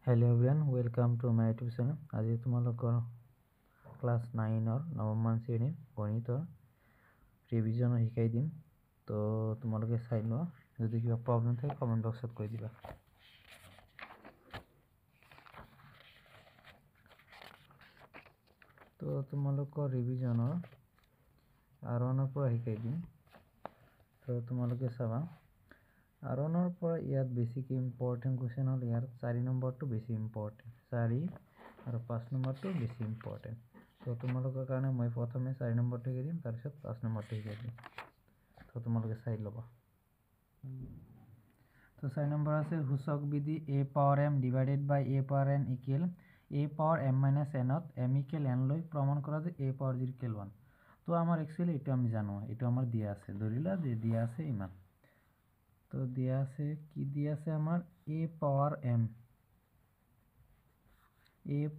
Hello everyone, welcome to my YouTube channel. আজি তোমালোকৰ class 9 নৱম শ্ৰেণীৰ গণিতৰ ৰিভিজন শিকাই দিম। তো তোমালোকে চাই লোৱা, যদি কিবা প্ৰবলেম থাকে কমেন্ট বক্সত কৈ দিবা। তো তোমালোকৰ ৰিভিজনৰ আৰনৰ পৰা শিকাই দিম। তো তোমালোকে চাবা আৰনৰ পৰা ইয়াত বেছিক ইম্পৰ্টেন্ট কোৱেশ্চন হল ইয়াৰ 4 নম্বৰটো বেছি ইম্পৰ্টেন্ট, 4 আৰু 5 নম্বৰটো বেছি ইম্পৰ্টেন্ট। তো তোমালোকৰ কাৰণে মই প্ৰথমে 4 নম্বৰটো শিকাই দিম, তাৰ পিছত 5 নম্বৰটো শিকাই দিম। তো তোমালোকে চাই ল'বা। তো 4 নম্বৰ আছে সূচক বিধি a power m divided by a power n equal a power m minus n to m equal n লৈ প্ৰমাণ কৰা যে a power 0 equal 1। তো আমাৰ एक्चुअली এটা আমি জানো, এটা আমাৰ দিয়া আছে, ধৰিলা যে দিয়া আছে ইমান। তো দিয়া আছে কি দিয়া আছে আমাৰ a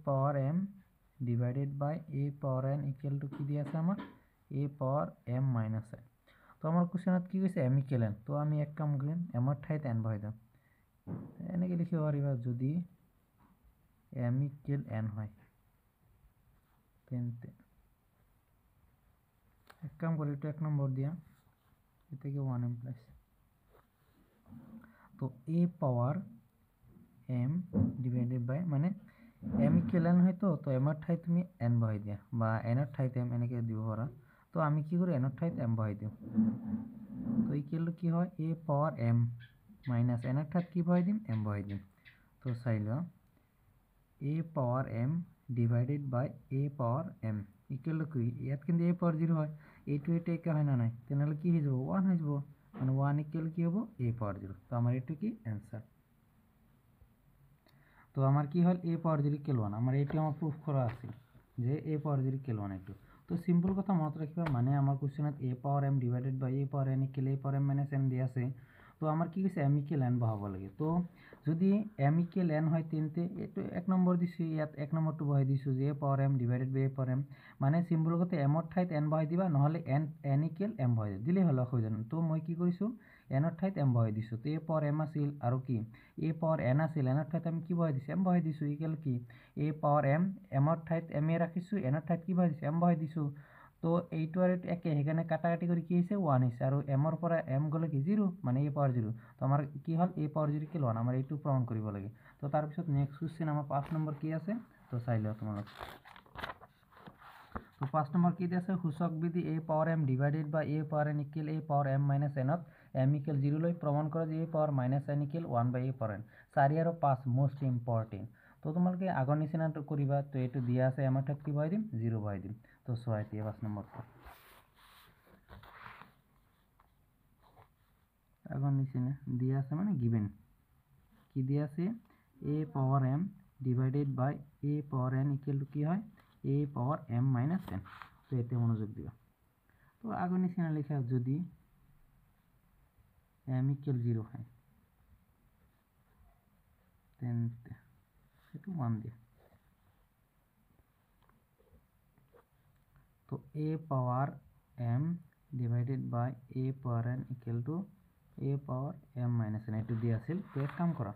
power m divided by a power n equal to কি দিয়া আছে আমাৰ a power m minus n। তো আমাৰ কোশ্চেনত কি কৈছে m equal n, তো আমি এক কাম কৰিম m ৰ ঠাইত n বহাই দিম। এনেকৈ লিখিব পাৰিবা যদি m equal n হয় তেন্তে এক কাম কৰি এটা এক নম্বৰ দিয়া, এটাকে 1 implies। তো a power m divided by মানে m equal n হয়, তো m ৰ ঠাইত তুমি n বহাই দিয়া বা n ৰ ঠাইত m এনেকৈ দিব পাৰা। তো আমি কি কৰো n ৰ ঠাইত m বহাই দিওঁ। তো ইকুৱেল কি হয় a power m minus n ৰ ঠাইত কি বহাই দিম m বহাই দিম। তো চাই লোৱা a power m divided by a power m equal কি ইয়াত কিন্তু a power 0 হয়, এইটো এটা একে হয় না নাই, তেনেহলে কি হৈ যাব 1 হৈ যাব, মানে 1 ইকুৱেল কি হ'ব a power 0। তো আমাৰ এইটো কি आंसर। তো আমার কি হল a power 0 equal 1, আমার এইটো আমার প্রুফ করা আছে যে a power 0 equal 1 এইটো। তো সিম্পল কথা মনত রাখিবা, মানে আমার কোশ্চেনত a power m divided by a power n equal a power m minus n দিয়া আছে। তো আমার কি কৈছে m equal n বহাব লাগে। তো যদি m equal n হয় তেন্তে এইটো এক নম্বৰ দিছো, ইয়াত এক নম্বৰটো বহাই দিছো যে a power m divided by a power m, মানে সিম্পল কথা m ৰ ঠাইত n বহাই দিবা, নহলে n equal m বহাই দিলে হল অসুবিধা। তো মই কি কৰিছো n ৰ ঠাইত m বহাই দিছো। তো a power m আছিল আৰু কি a power n আছিল, n ৰ ঠাইত আমি কি বহাই দিছো m বহাই দিছো। ইকুৱেল কি a power m ৰ ঠাইত m এ ৰাখিছো, n ৰ ঠাইত কি বহাই দিছো m বহাই দিছো। তো এইটো আৰু একে, সেইকাৰণে কাটাকাটি কৰি কি হৈছে 1 হৈছে, আৰু m ৰ পৰা m গলে কি 0, মানে a power 0। তো আমাৰ কি হল a power 0 equal 1, আমাৰ এইটো প্ৰমাণ কৰিব লাগে। তো তাৰ পিছত নেক্সট কোশ্চেন আমাৰ 5 নম্বৰ কি আছে, তো চাই লও তোমালোক। তো 5 নম্বৰ কি আছে সূচক বিধি a power m divided by a power n equal a power m minus n to m equal 0 লৈ প্ৰমাণ কৰা যে a power minus n equal 1 by a power n। 4 আৰু 5 মোস্ট ইম্পৰ্টেন্ট। তো তোমালোকে আগৰ নিচিনাটো কৰিবা। তো এইটো দিয়া আছে m ৰ ঠাইত কি বহাই দিম 0 বহাই দিম। তো চোৱা এতিয়া 5 নম্বৰটো আগৰ নিচিনা দিয়া আছে, মানে গিভেন কি দিয়া আছে a power m divided by a power n equal to কি হয় a power m minus n। তো এতে মনোযোগ দিবা। তো আগৰ নিচিনা লিখা যদি m equal 0 হয় তেন্তে এটা 1 দিয়া। তো a power m divided by a power n equal to a power m minus n এইটো দিয়া আছিল। তো এক কাম কৰা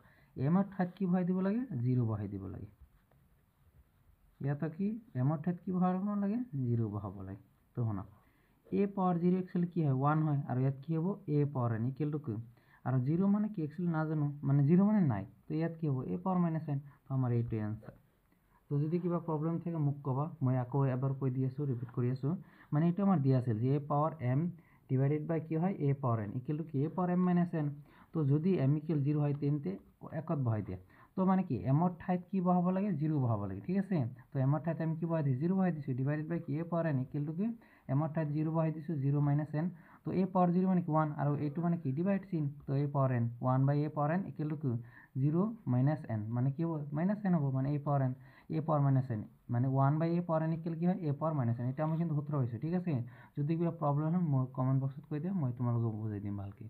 m ৰ ঠাইত কি বহাই দিব লাগে 0 বহাই দিব লাগে। ইয়াত কি m ৰ ঠাইত কি বহাব লাগে 0 বহাব লাগে। তো শুনা a power 0 एक्चुअली কি হয় 1 হয়, আৰু ইয়াত কি হ'ব a power n equal to কি, আৰু 0 মানে কি एक्चुअली নাজানো, মানে 0 মানে নাই। তো ইয়াত কি হ'ব a power minus n। তো আমাৰ এইটো आंसर। তো যদি কিবা প্ৰবলেম থাকে মোক কবা, মই আকৌ এবাৰ কৈ দি আছো, ৰিপিট কৰি আছো। মানে এইটো আমাৰ দিয়া আছিল যে a power m divided by কি হয় a power n equal to কি a power m minus n। তো যদি m equal 0 হয় তেন্তে একত বহাই দিয়া। তো মানে কি m ৰ ঠাইত কি বহাব লাগে 0 বহাব লাগে, ঠিক আছে। তো m ৰ ঠাইত আমি কি বহাই দিছো 0 বহাই দিছো, ডিভাইডেড বাই কি a power n equal to কি m ৰ ঠাইত 0 বহাই দিছো 0 minus n। তো a power 0 মানে কি 1, আৰু এইটো মানে কি ডিভাইড চিন। তো a power n 1 by a power n equal to কি 0 minus n, মানে কি হ'ব minus n হ'ব, মানে a power n a power minus n মানে 1 by a power n equal কি হয় a power minus n। এটা আমি কিন্তু সূত্র পাইছো, ঠিক আছে। যদি কিবা প্ৰবলেম হয় মই কমেন্ট বক্সত কৈ দিয়া, মই তোমালোকক বুজাই দিম ভালকৈ।